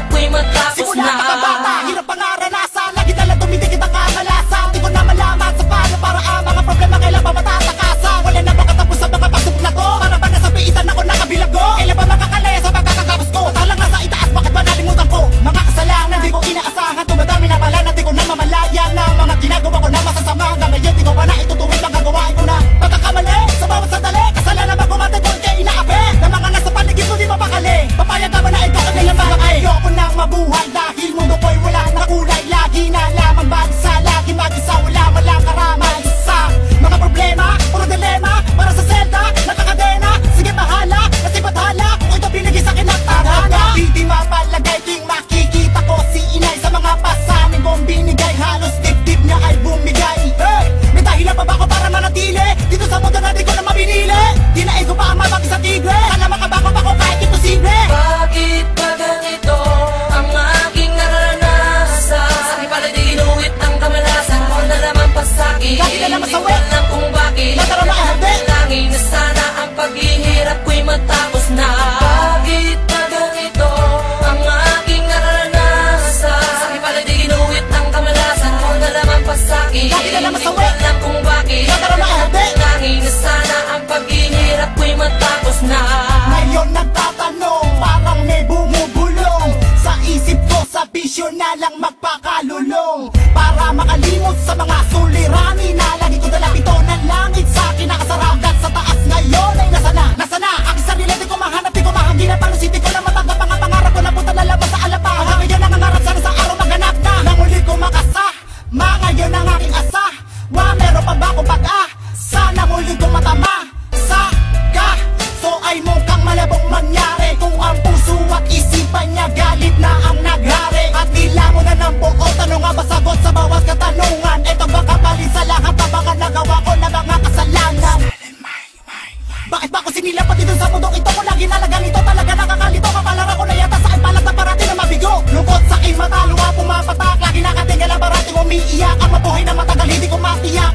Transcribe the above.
paghihirap ko'y matapos simula na. pagkabata, hirap pangaranasan, lagi nalang tumidikit ang kakalasa. Di ko na malaman sa paano para ang mga problema kailan pa matatakasan. Wala na ba katapos sa mga pagsubok na to? Para ba nasa piitan ako nakabilago? Kailan ba makakalaya sa pagkakatapos ko? Talang nasa itaas, bakit ba nalimutan ko? Mga kasalanan di ko inaasahan, tumadami na pala na di ko na mamalaya na mga ginagawa ko na masasama. Hanggang ngayon di ko pa na itutuwid ang gagawain ko na pagkakamali sa bawat sandali. Kasalanan ba kumate ko kaya inaapi na mga nasa paligid ko di mapakali. Papayag ka ba na ito ang ilang mga ay ayoko nang mabuhay dahil mundo ko'y wala na kulay. Lagi na lamang mag-isa, lagi mag-isa, walang karamay sa mga problema, puro dilema para sa selda, nakakadena. Sige bahala, kasi bathala kung ito binigay sa akin ng tadhana. Di mapalagay ting makikita ko si inay sa mga pasanin kong binigay. Halos dibdib niya ay bumigay. Hey, may dahilan pa ba ako para manatili dito sa mundo na di ko na mabinili? Di na ego pa ang mabag sa tigre, sana makabako pa ko kahit imposible. Bakit ba ganito ang aking naranasan? Sa'kin pala di inuwit ang kamalasan, mo na naman pasaki. Lagi na naman sawi, alam kung bakit nataro na ahadi. Langin na sana ang paghihirap ko'y matapos na. Bakit ba ganito ang aking naranasan? Sa'kin pala di inuwit ang kamalasan, mo na naman pasaki. Lagi na naman sawi, alam kung bakit nataro na ahadi. Langin na sana ang paghihirap ko'y matapos na. Ngayon nagtatanong, parang may bumubulong sa isip ko, sa bisyo na lang magpakalulong. Para makalimot sa mga sulirani na lagi ko dala pito ng langit sa akin nakasaragat sa taas. Ngayon ay nasa na aking sarili, di ko mahanap, di ko mahangginan. Paano di ko na matanggap ang pangarap ko na punta na labas sa alapa. Hanggang ngayon nangangarap sana sa araw maghanap na nang uli ko makasama. Ngayon ang aking asa, meron pa ba akong pag-asa na muli kong matama sa so ay mukhang malabong mangyari kung ang puso at isipan niya galit na ang naghari. At tila mo na ng buo, tanong nga ba sagot sa bawat katanungan? Ito ba kapalit sa lahat ng mga nagawa ko na mga kasalanan? Bakit ba ako sinilapat dito sa mundong ito? Kung lagi nalagang ito talaga nakakalito. Kapalara ko na yata sa akin palat na parating na mabigo. Lungkot sa aking mata, luha pumapatak, lagi nakatingala parating umiiyak. Ang mabuhay na matagal hindi ko matiyak.